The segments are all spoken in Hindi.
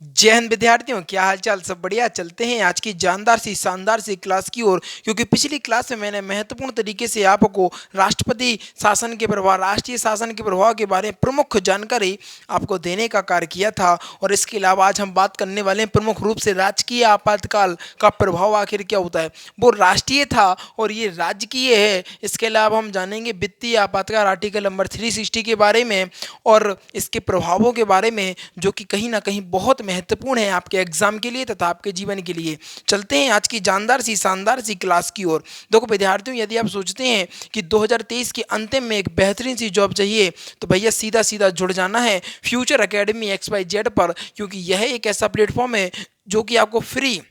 जय हिंद विद्यार्थियों, क्या हाल चाल? सब बढ़िया। चलते हैं आज की जानदार सी शानदार सी क्लास की ओर, क्योंकि पिछली क्लास में मैंने महत्वपूर्ण तरीके से आपको राष्ट्रपति शासन के प्रभाव, राष्ट्रीय शासन के प्रभाव के बारे में प्रमुख जानकारी आपको देने का कार्य किया था। और इसके अलावा आज हम बात करने वाले हैं प्रमुख रूप से राजकीय आपातकाल का प्रभाव आखिर क्या होता है। वो राष्ट्रीय था और ये राजकीय है। इसके अलावा हम जानेंगे वित्तीय आपातकाल आर्टिकल नंबर 360 के बारे में और इसके प्रभावों के बारे में, जो कि कहीं ना कहीं बहुत महत्वपूर्ण है आपके एग्जाम के लिए तथा आपके जीवन के लिए। चलते हैं आज की जानदार सी शानदार सी क्लास की ओर। देखो विद्यार्थियों, यदि आप सोचते हैं कि 2023 के अंतिम में एक बेहतरीन सी जॉब चाहिए, तो भैया सीधा सीधा जुड़ जाना है फ्यूचर एकेडमी XYZ पर, क्योंकि यह एक ऐसा प्लेटफॉर्म है जो कि आपको फ्री,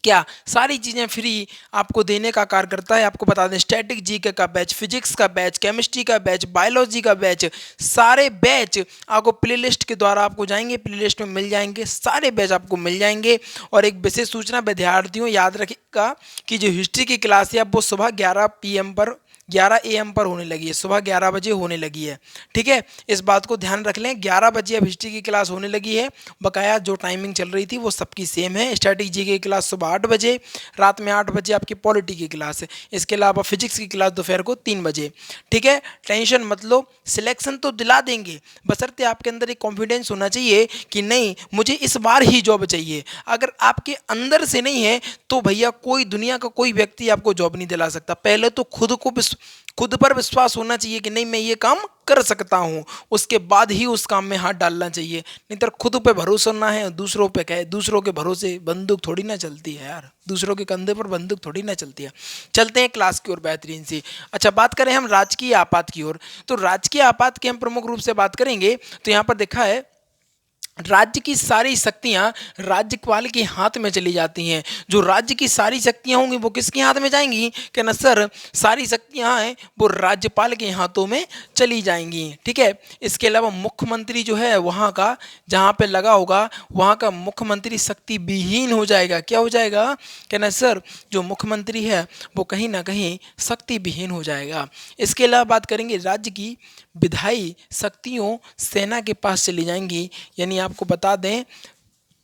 क्या सारी चीज़ें फ्री आपको देने का कार्य करता है। आपको बता दें, स्टैटिक जीके का बैच, फिजिक्स का बैच, केमिस्ट्री का बैच, बायोलॉजी का बैच, सारे बैच आपको प्लेलिस्ट के द्वारा आपको जाएंगे, प्लेलिस्ट में मिल जाएंगे, सारे बैच आपको मिल जाएंगे। और एक विशेष सूचना विद्यार्थियों, याद रखिएगा कि जो हिस्ट्री की क्लास है वो सुबह 11 PM पर, 11 AM पर होने लगी है, सुबह 11 बजे होने लगी है। ठीक है, इस बात को ध्यान रख लें, 11 बजे अब हिस्ट्री की क्लास होने लगी है। बकाया जो टाइमिंग चल रही थी वो सबकी सेम है। स्टैटिक जी की क्लास सुबह 8 बजे, रात में 8 बजे आपकी पॉलिटी की क्लास है। इसके अलावा फिजिक्स की क्लास दोपहर को 3 बजे। ठीक है, टेंशन मत लो, सिलेक्शन तो दिला देंगे, बशर्ते आपके अंदर एक कॉन्फिडेंस होना चाहिए कि नहीं मुझे इस बार ही जॉब चाहिए। अगर आपके अंदर से नहीं है तो भैया कोई, दुनिया का कोई व्यक्ति आपको जॉब नहीं दिला सकता। पहले तो खुद पर विश्वास होना चाहिए कि नहीं मैं ये काम कर सकता हूँ, उसके बाद ही उस काम में हाथ डालना चाहिए। नहीं तो खुद पे भरोसा ना है, दूसरों पे कहे, दूसरों के भरोसे बंदूक थोड़ी ना चलती है यार, दूसरों के कंधे पर बंदूक थोड़ी ना चलती है। चलते हैं क्लास की ओर बेहतरीन सी। अच्छा, बात करें हम राजकीय आपात की ओर, तो राजकीय आपात की हम प्रमुख रूप से बात करेंगे। तो यहाँ पर देखा है, राज्य की सारी शक्तियां राज्यपाल के हाथ में चली जाती हैं। जो राज्य की सारी शक्तियां होंगी वो किसके हाथ में जाएंगी? कि ना सर, सारी शक्तियां हैं वो राज्यपाल के हाथों में चली जाएंगी। ठीक है, इसके अलावा मुख्यमंत्री जो है वहाँ का, जहाँ पे लगा होगा वहाँ का मुख्यमंत्री शक्ति विहीन हो जाएगा। क्या हो जाएगा? कि ना सर, जो मुख्यमंत्री है वो कहीं ना कहीं शक्ति विहीन हो जाएगा। इसके अलावा बात करेंगे, राज्य की विधायी शक्तियों सेना के पास चली जाएंगी। यानी आपको बता दें,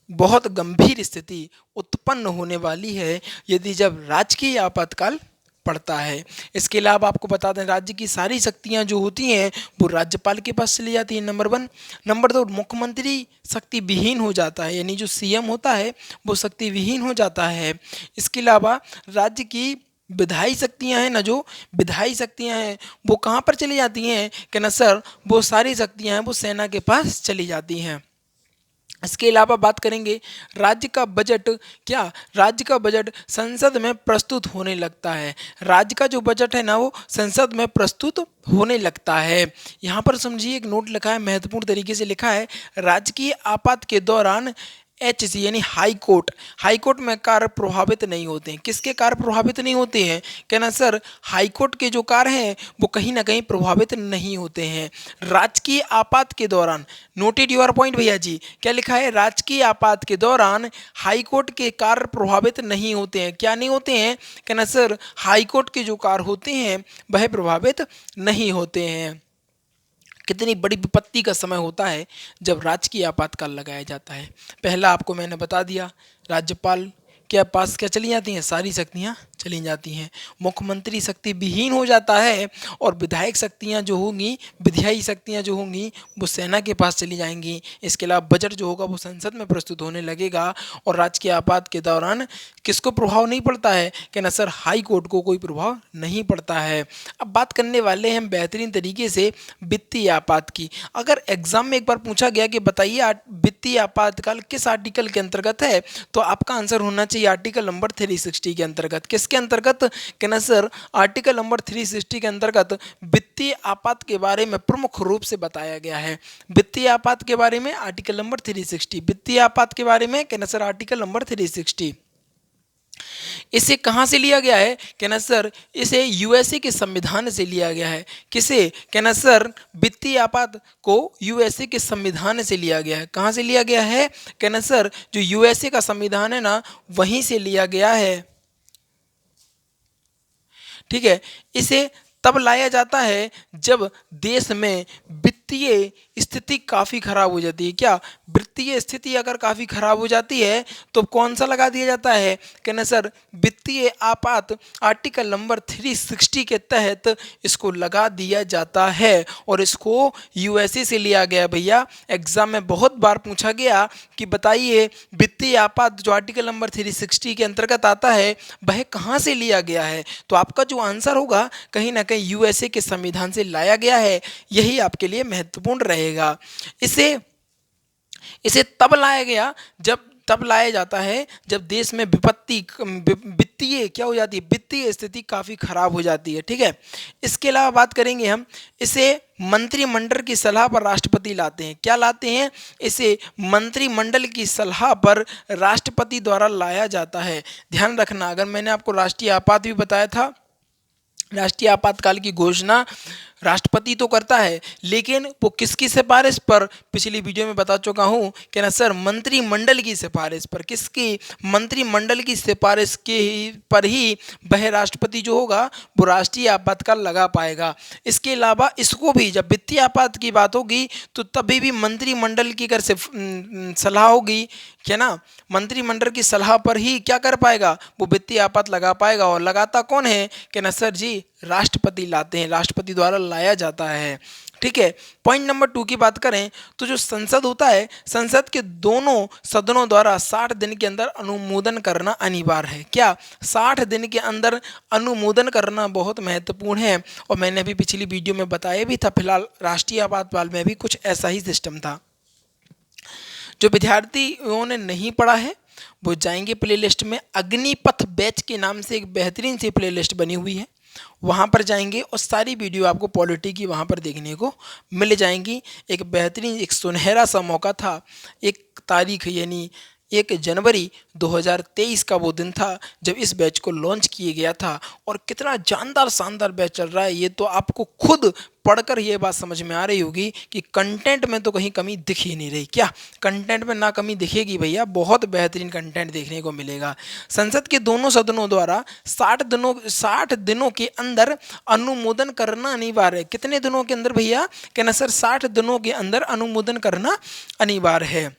बहुत गंभीर स्थिति उत्पन्न होने वाली है यदि जब राजकीय आपातकाल पड़ता है। इसके अलावा आपको बता दें, राज्य की सारी शक्तियां जो होती हैं वो राज्यपाल के पास चली जाती हैं, नंबर 1। नंबर 2, मुख्यमंत्री शक्ति विहीन हो जाता है, यानी जो CM होता है वो शक्ति विहीन हो जाता है। इसके अलावा राज्य की विधायी शक्तियां हैं ना, जो विधायी शक्तियां हैं वो कहाँ पर चली जाती हैं? कि ना सर, वो सारी शक्तियां हैं वो सेना के पास चली जाती हैं। इसके अलावा बात करेंगे, राज्य का बजट, क्या राज्य का बजट संसद में प्रस्तुत होने लगता है। राज्य का जो बजट है ना वो संसद में प्रस्तुत होने लगता है। यहाँ पर समझिए, एक नोट लिखा है, महत्वपूर्ण तरीके से लिखा है, राजकीय आपात के दौरान HC यानी हाई कोर्ट में कार्य प्रभावित नहीं होते हैं। किसके कार्य प्रभावित नहीं होते हैं? कहना सर, हाई कोर्ट के जो कार्य हैं वो कहीं ना कहीं प्रभावित नहीं होते हैं राजकीय आपात के दौरान। नोटेड योर पॉइंट भैया जी, क्या लिखा है? राजकीय आपात के दौरान हाई कोर्ट के कार्य प्रभावित नहीं होते हैं। क्या नहीं होते हैं? कहना सर, हाई कोर्ट के जो कार्य होते हैं वह प्रभावित नहीं होते हैं। कितनी बड़ी विपत्ति का समय होता है जब राजकीय आपातकाल लगाया जाता है। पहला आपको मैंने बता दिया, राज्यपाल के पास क्या चली जाती हैं? सारी शक्तियाँ चली जाती हैं। मुख्यमंत्री शक्ति विहीन हो जाता है और विधायक शक्तियाँ जो होंगी, विधायी शक्तियाँ जो होंगी वो सेना के पास चली जाएंगी। इसके अलावा बजट जो होगा वो संसद में प्रस्तुत होने लगेगा। और राजकीय आपात के दौरान किसको प्रभाव नहीं पड़ता है? कि ना सर, हाई कोर्ट को कोई प्रभाव नहीं पड़ता है। अब बात करने वाले हैं हम बेहतरीन तरीके से वित्तीय आपात की। अगर एग्जाम में एक बार पूछा गया कि बताइए वित्तीय आपातकाल किस आर्टिकल के अंतर्गत है, तो आपका आंसर होना चाहिए आर्टिकल नंबर 360 के अंतर्गत। किसके अंतर्गत? कहना सर, आर्टिकल नंबर 360 के अंतर्गत वित्तीय आपात के बारे में प्रमुख रूप से बताया गया है। वित्तीय आपात के बारे में आर्टिकल नंबर 360, वित्तीय आपात के बारे में कहना सर आर्टिकल नंबर 360। इसे कहाँ से लिया गया है? कहना सर, इसे USA के संविधान से लिया गया है। किसे? कहना सर, वित्तीय आपात को USA के संविधान से लिया गया है। कहाँ से लिया गया है? कहना सर, जो USA का संविधान है ना वहीं से लिया गया है। ठीक है, इसे तब लाया जाता है जब देश में वित्तीय स्थिति काफ़ी खराब हो जाती है। क्या वित्तीय स्थिति अगर काफ़ी खराब हो जाती है तो कौन सा लगा दिया जाता है? कहना सर वित्तीय आपात आर्टिकल नंबर 360 के तहत इसको लगा दिया जाता है। और इसको यूएसए से लिया गया भैया। एग्जाम में बहुत बार पूछा गया कि बताइए वित्तीय आपात जो आर्टिकल नंबर 360 के अंतर्गत आता है वह कहाँ से लिया गया है? तो आपका जो आंसर होगा कहीं ना कहीं यूएसए के संविधान से लाया गया है। यही आपके लिए महत्वपूर्ण रहेगा। इसे इसे तब लाया जाता है जब देश में वित्तीय क्या हो जाती है, वित्तीय स्थिति काफ़ी खराब हो जाती है। ठीक है, इसके अलावा बात करेंगे हम, इसे मंत्रिमंडल की सलाह पर राष्ट्रपति लाते हैं। क्या लाते हैं? इसे मंत्रिमंडल की सलाह पर राष्ट्रपति द्वारा लाया जाता है। ध्यान रखना, अगर मैंने आपको राष्ट्रीय आपात भी बताया था, राष्ट्रीय आपातकाल की घोषणा राष्ट्रपति तो करता है, लेकिन वो किसकी सिफारिश पर? पिछली वीडियो में बता चुका हूं कि ना सर मंत्रिमंडल की सिफारिश पर। किसकी? मंत्रिमंडल की सिफारिश के पर ही वह राष्ट्रपति जो होगा वो राष्ट्रीय आपातकाल लगा पाएगा। इसके अलावा इसको भी जब वित्तीय आपात की बात होगी तो तभी भी मंत्रिमंडल की अगर सलाह होगी, क्या ना, मंत्रिमंडल की सलाह पर ही क्या कर पाएगा, वो वित्तीय आपात लगा पाएगा। और लगाता कौन है? कि ना सर जी राष्ट्रपति लाते हैं, राष्ट्रपति द्वारा लाया जाता है। ठीक है, पॉइंट नंबर 2 की बात करें तो जो संसद होता है, संसद के दोनों सदनों द्वारा 60 दिन के अंदर अनुमोदन करना अनिवार्य है। क्या 60 दिन के अंदर अनुमोदन करना बहुत महत्वपूर्ण है। और मैंने अभी पिछली वीडियो में बताया भी था, फिलहाल राष्ट्रीय आपातकाल में भी कुछ ऐसा ही सिस्टम था। जो विद्यार्थियों ने नहीं पढ़ा है वो जाएंगे प्लेलिस्ट में, अग्निपथ बैच के नाम से एक बेहतरीन सी प्लेलिस्ट बनी हुई है, वहाँ पर जाएंगे और सारी वीडियो आपको पॉलिटी की वहाँ पर देखने को मिल जाएंगी। एक बेहतरीन, एक सुनहरा सा मौका था, एक तारीख यानी 1 जनवरी 2023 का वो दिन था जब इस बैच को लॉन्च किया गया था। और कितना जानदार शानदार बैच चल रहा है, ये तो आपको खुद पढ़कर ये बात समझ में आ रही होगी कि कंटेंट में तो कहीं कमी दिख ही नहीं रही। क्या कंटेंट में ना कमी दिखेगी भैया, बहुत बेहतरीन कंटेंट देखने को मिलेगा। संसद के दोनों सदनों द्वारा 60 दिनों के अंदर अनुमोदन करना अनिवार्य है। कितने दिनों के अंदर भैया? कहना सर 60 दिनों के अंदर अनुमोदन करना अनिवार्य है।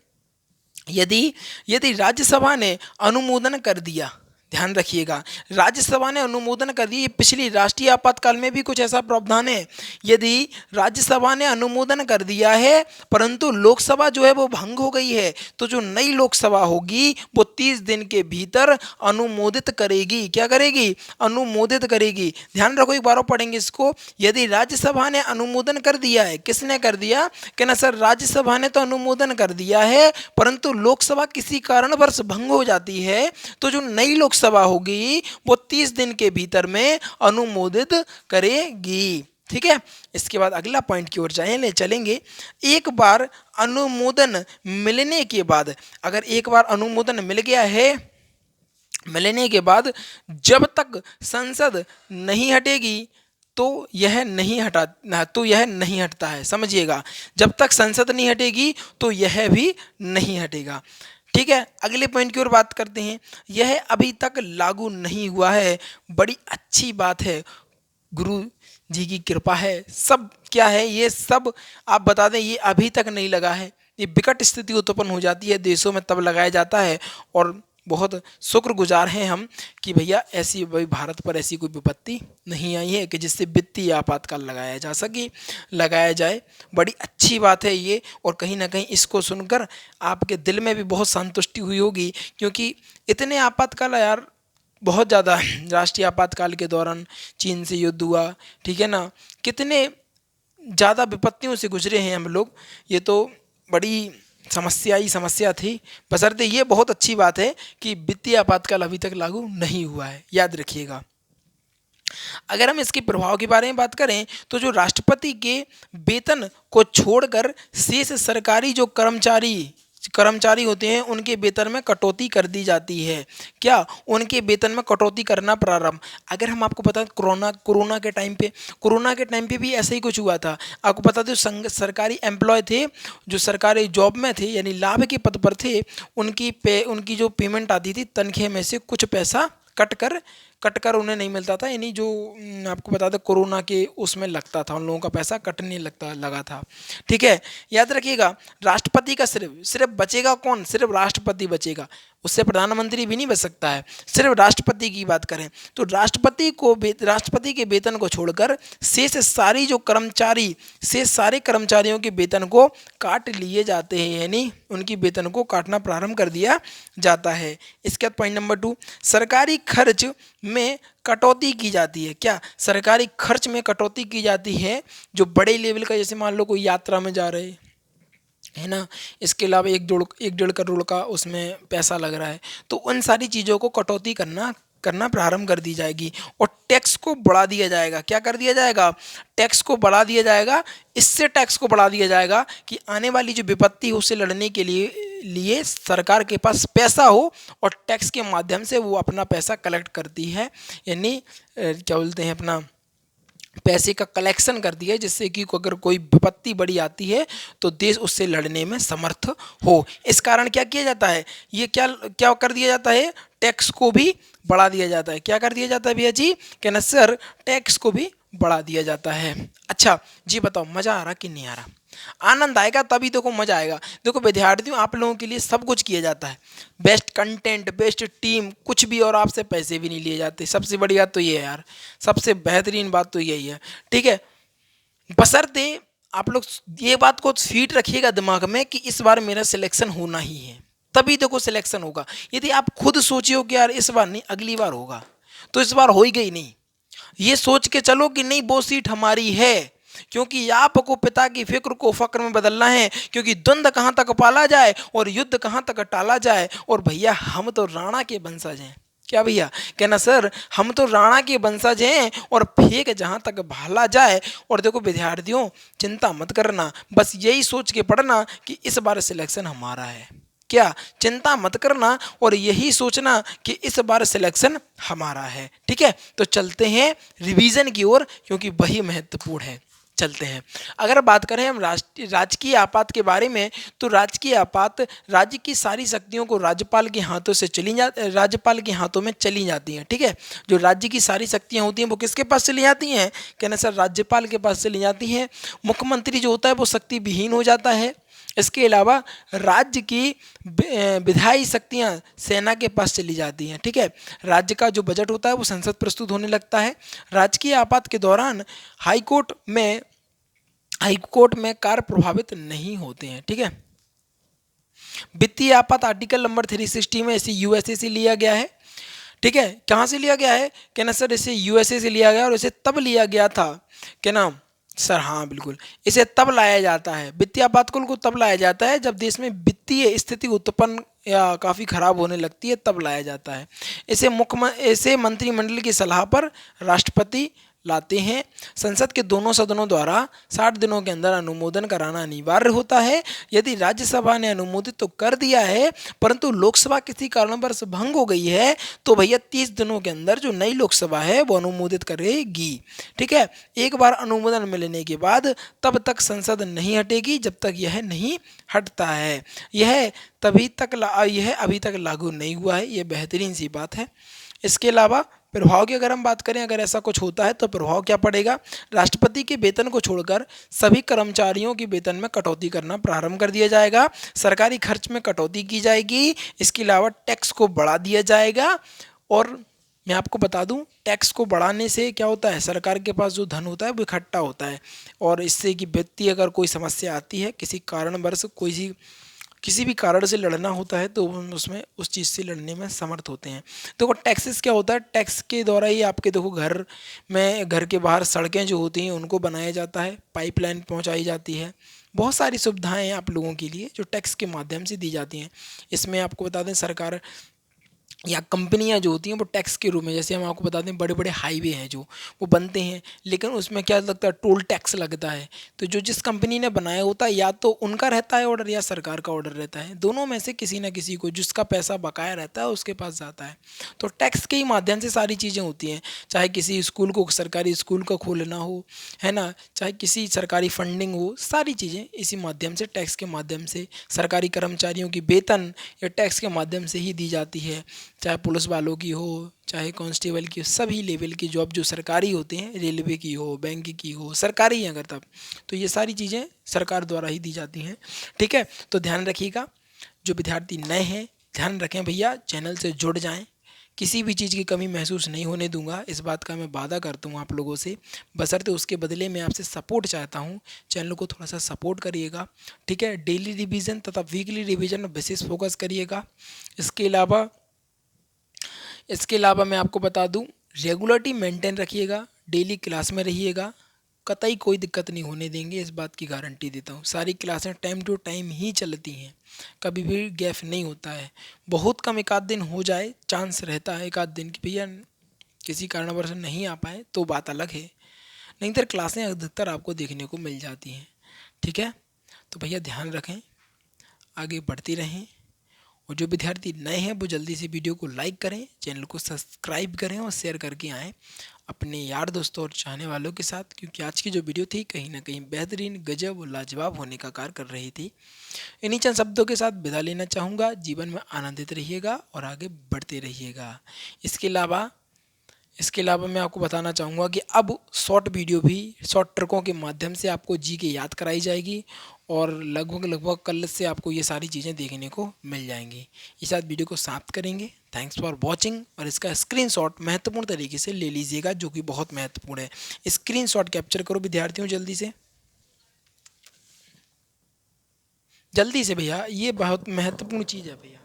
यदि राज्यसभा ने अनुमोदन कर दिया, ध्यान रखिएगा, राज्यसभा ने अनुमोदन कर दिया, पिछली राष्ट्रीय आपातकाल में भी कुछ ऐसा प्रावधान है। यदि राज्यसभा ने अनुमोदन कर दिया है परंतु लोकसभा जो है वो भंग हो गई है, तो जो नई लोकसभा होगी वो 30 दिन के भीतर अनुमोदित करेगी। क्या करेगी? अनुमोदित करेगी। ध्यान रखो, एक बार और पढ़ेंगे इसको। यदि राज्यसभा ने अनुमोदन कर दिया है, किसने कर दिया? कहना सर राज्यसभा ने तो अनुमोदन कर दिया है परंतु लोकसभा किसी कारणवश भंग हो जाती है, तो जो नई लोकसभा होगी वो 30 दिन के भीतर में अनुमोदित करेगी। ठीक है, इसके बाद अगला पॉइंट की ओर चलेंगे। एक बार अनुमोदन मिलने के बाद, अगर एक बार अनुमोदन मिल गया है, मिलने के बाद जब तक संसद नहीं हटेगी तो यह नहीं हटता है। समझिएगा, जब तक संसद नहीं हटेगी तो यह भी नहीं हटेगा। ठीक है, अगले पॉइंट की ओर बात करते हैं। यह अभी तक लागू नहीं हुआ है, बड़ी अच्छी बात है, गुरु जी की कृपा है। सब क्या है, ये सब आप बता दें, ये अभी तक नहीं लगा है। ये विकट स्थिति उत्पन्न हो जाती है देशों में तब लगाया जाता है। और बहुत शुक्रगुजार हैं हम कि भैया ऐसी भाई भारत पर ऐसी कोई विपत्ति नहीं आई है कि जिससे वित्तीय आपातकाल लगाया जाए। बड़ी अच्छी बात है ये। और कहीं ना कहीं इसको सुनकर आपके दिल में भी बहुत संतुष्टि हुई होगी, क्योंकि इतने आपातकाल यार बहुत ज़्यादा, राष्ट्रीय आपातकाल के दौरान चीन से युद्ध हुआ, ठीक है ना, कितने ज़्यादा विपत्तियों से गुजरे हैं हम लोग। ये तो बड़ी समस्या थी। बशर्ते ये बहुत अच्छी बात है कि वित्तीय आपातकाल अभी तक लागू नहीं हुआ है, याद रखिएगा। अगर हम इसके प्रभाव के बारे में बात करें तो जो राष्ट्रपति के वेतन को छोड़कर शेष सरकारी जो कर्मचारी होते हैं उनके वेतन में कटौती कर दी जाती है। क्या? उनके वेतन में कटौती करना प्रारंभ। अगर हम आपको बताएं कोरोना के टाइम पे भी ऐसा ही कुछ हुआ था। आपको पता था सरकारी एम्प्लॉय थे जो सरकारी जॉब में थे यानी लाभ के पद पर थे, उनकी जो पेमेंट आती थी तनख्वाह में से कुछ पैसा कट कर उन्हें नहीं मिलता था, यानी जो आपको बता दें कोरोना के उसमें लगता था, उन लोगों का पैसा कटने लगा था। ठीक है, याद रखिएगा, राष्ट्रपति का सिर्फ सिर्फ बचेगा कौन, सिर्फ राष्ट्रपति बचेगा, उससे प्रधानमंत्री भी नहीं बच सकता है। सिर्फ राष्ट्रपति की बात करें तो राष्ट्रपति के वेतन को छोड़कर शेष सारे कर्मचारियों के वेतन को काट लिए जाते हैं, यानी उनकी वेतन को काटना प्रारंभ कर दिया जाता है। इसके बाद पॉइंट नंबर 2, सरकारी खर्च में कटौती की जाती है। क्या सरकारी खर्च में कटौती की जाती है? जो बड़े लेवल का, जैसे मान लो कोई यात्रा में जा रहे है ना, इसके अलावा 1-1.5 करोड़ का उसमें पैसा लग रहा है, तो उन सारी चीज़ों को कटौती करना प्रारंभ कर दी जाएगी और टैक्स को बढ़ा दिया जाएगा। क्या कर दिया जाएगा? टैक्स को बढ़ा दिया जाएगा। इससे टैक्स को बढ़ा दिया जाएगा कि आने वाली जो विपत्ति है उससे लड़ने के लिए सरकार के पास पैसा हो और टैक्स के माध्यम से वो अपना पैसा कलेक्ट करती है, यानी क्या बोलते हैं, अपना पैसे का कलेक्शन कर दिया है, जिससे कि अगर कोई विपत्ति बड़ी आती है तो देश उससे लड़ने में समर्थ हो। इस कारण क्या किया जाता है, ये क्या क्या कर दिया जाता है, टैक्स को भी बढ़ा दिया जाता है। क्या कर दिया जाता है भैया जी, कहना सर टैक्स को भी बढ़ा दिया जाता है। अच्छा जी बताओ, मज़ा आ रहा कि नहीं आ रहा? आनंद आएगा तभी देखो, मजा आएगा। देखो विद्यार्थियों, आप लोगों के लिए सब कुछ किया जाता है, बेस्ट कंटेंट, बेस्ट टीम, कुछ भी, और आपसे पैसे भी नहीं लिए जाते। सबसे बड़ी बात तो ये है यार, सबसे बेहतरीन बात तो यही है। ठीक है, बशर्ते आप लोग ये बात को फीट रखिएगा दिमाग में कि इस बार मेरा सिलेक्शन होना ही है, तभी देखो सिलेक्शन होगा। यदि आप खुद सोचियो कि यार इस बार नहीं अगली बार होगा, तो इस बार हो ही गई नहीं, ये सोच के चलो कि नहीं वो सीट हमारी है, क्योंकि आपको पिता की फिक्र को फक्र में बदलना है, क्योंकि द्वंद्व कहाँ तक पाला जाए और युद्ध कहाँ तक टाला जाए। और भैया हम तो राणा के वंशज हैं। क्या भैया, कहना सर हम तो राणा के वंशज हैं और फेंक जहाँ तक भाला जाए। और देखो विद्यार्थियों, चिंता मत करना, बस यही सोच के पढ़ना कि इस बार सिलेक्शन हमारा है। क्या चिंता मत करना और यही सोचना कि इस बार सिलेक्शन हमारा है। ठीक है, तो चलते हैं रिवीजन की ओर, क्योंकि वही महत्वपूर्ण है। चलते हैं, अगर बात करें हम राजकीय आपात के बारे में, तो राजकीय आपात राज्य की सारी शक्तियों को राज्यपाल के हाथों में चली जाती हैं। ठीक है, जो राज्य की सारी शक्तियां होती हैं वो किसके पास चली जाती हैं? कहना सर राज्यपाल के पास चली जाती हैं। मुख्यमंत्री जो होता है वो शक्ति विहीन हो जाता है। इसके अलावा राज्य की विधायी शक्तियां सेना के पास चली जाती हैं। ठीक है, राज्य का जो बजट होता है वो संसद प्रस्तुत होने लगता है। राजकीय आपात के दौरान हाईकोर्ट में कार्य प्रभावित नहीं होते हैं। ठीक है, वित्तीय आपात आर्टिकल नंबर 360 में इसे यूएसए से लिया गया है। ठीक है, कहाँ से लिया गया है? कहना सर इसे यूएसए से लिया गया, और इसे तब लिया गया था, कहना सर हाँ बिल्कुल, इसे तब लाया जाता है, वित्तीय आपातकाल को तब लाया जाता है जब देश में वित्तीय स्थिति उत्पन्न या काफ़ी खराब होने लगती है, तब लाया जाता है। इसे मंत्रिमंडल की सलाह पर राष्ट्रपति लाते हैं। संसद के दोनों सदनों द्वारा 60 दिनों के अंदर अनुमोदन कराना अनिवार्य होता है। यदि राज्यसभा ने अनुमोदित तो कर दिया है, परंतु लोकसभा किसी कारणवश भंग हो गई है, तो भैया 30 दिनों के अंदर जो नई लोकसभा है वो अनुमोदित करेगी। ठीक है, एक बार अनुमोदन मिलने के बाद तब तक संसद नहीं हटेगी जब तक यह नहीं हटता है। यह अभी तक लागू नहीं हुआ है, ये बेहतरीन सी बात है। इसके अलावा प्रभाव की अगर हम बात करें, अगर ऐसा कुछ होता है तो प्रभाव क्या पड़ेगा? राष्ट्रपति के वेतन को छोड़कर सभी कर्मचारियों के वेतन में कटौती करना प्रारंभ कर दिया जाएगा। सरकारी खर्च में कटौती की जाएगी। इसके अलावा टैक्स को बढ़ा दिया जाएगा। और मैं आपको बता दूं, टैक्स को बढ़ाने से क्या होता है, सरकार के पास जो धन होता है वो इकट्ठा होता है, और इससे कि व्यक्ति अगर कोई समस्या आती है, किसी कारणवश किसी भी कारण से लड़ना होता है, तो हम उसमें उस चीज़ से लड़ने में समर्थ होते हैं। देखो टैक्सेस क्या होता है, टैक्स के द्वारा ही आपके देखो घर के बाहर सड़कें जो होती हैं उनको बनाया जाता है, पाइपलाइन पहुंचाई जाती है, बहुत सारी सुविधाएं हैं आप लोगों के लिए जो टैक्स के माध्यम से दी जाती हैं। इसमें आपको बता दें, सरकार या कंपनियां जो होती हैं वो टैक्स के रूप में, जैसे हम आपको बता दें बड़े बड़े हाईवे हैं जो वो बनते हैं, लेकिन उसमें क्या लगता है, टोल टैक्स लगता है। तो जो जिस कंपनी ने बनाया होता है, या तो उनका रहता है ऑर्डर या सरकार का ऑर्डर रहता है, दोनों में से किसी ना किसी को जिसका पैसा बकाया रहता है उसके पास जाता है। तो टैक्स के ही माध्यम से सारी चीज़ें होती हैं, चाहे किसी स्कूल को, सरकारी स्कूल को खोलना हो, है ना, चाहे किसी सरकारी फंडिंग हो, सारी चीज़ें इसी माध्यम से, टैक्स के माध्यम से, सरकारी कर्मचारियों की वेतन या टैक्स के माध्यम से ही दी जाती है। चाहे पुलिस वालों की हो, चाहे कांस्टेबल की हो, सभी लेवल की जॉब जो सरकारी होते हैं, रेलवे की हो, बैंक की हो, सरकारी हैं अगर तब, तो ये सारी चीज़ें सरकार द्वारा ही दी जाती हैं। ठीक है, तो ध्यान रखिएगा। जो विद्यार्थी नए हैं ध्यान रखें भैया, चैनल से जुड़ जाएं, किसी भी चीज़ की कमी महसूस नहीं होने दूंगा, इस बात का मैं वादा करता हूँ आप लोगों से। बशर्ते उसके बदले मैं आपसे सपोर्ट चाहता हूँ, चैनल को थोड़ा सा सपोर्ट करिएगा। ठीक है, डेली रिवीजन तथा वीकली रिवीजन में विशेष फोकस करिएगा। इसके अलावा मैं आपको बता दूं, रेगुलरिटी मेंटेन रखिएगा, डेली क्लास में रहिएगा, कतई कोई दिक्कत नहीं होने देंगे, इस बात की गारंटी देता हूँ। सारी क्लासें टाइम टू टाइम ही चलती हैं, कभी भी गैप नहीं होता है। बहुत कम एक आध दिन हो जाए, चांस रहता है एक आध दिन की भैया किसी कारणवश नहीं आ पाए तो बात अलग है, नहीं तो क्लासें अधिकतर आपको देखने को मिल जाती हैं। ठीक है, तो भैया ध्यान रखें, आगे बढ़ते रहें, और जो विद्यार्थी नए हैं वो जल्दी से वीडियो को लाइक करें, चैनल को सब्सक्राइब करें और शेयर करके आएँ अपने यार दोस्तों और चाहने वालों के साथ, क्योंकि आज की जो वीडियो थी कहीं ना कहीं बेहतरीन, गजब और लाजवाब होने का कार्य कर रही थी। इन्हीं चंद शब्दों के साथ विदा लेना चाहूँगा। जीवन में आनंदित रहिएगा और आगे बढ़ते रहिएगा। इसके अलावा मैं आपको बताना चाहूँगा कि अब शॉर्ट वीडियो भी शॉर्ट ट्रिकों के माध्यम से आपको जी के याद कराई जाएगी, और लगभग कल से आपको ये सारी चीज़ें देखने को मिल जाएंगी। इस साथ वीडियो को समाप्त करेंगे। थैंक्स फॉर वॉचिंग, और इसका स्क्रीनशॉट महत्वपूर्ण तरीके से ले लीजिएगा, जो कि बहुत महत्वपूर्ण है। स्क्रीनशॉट कैप्चर करो विद्यार्थियों जल्दी से भैया, ये बहुत महत्वपूर्ण चीज़ है भैया।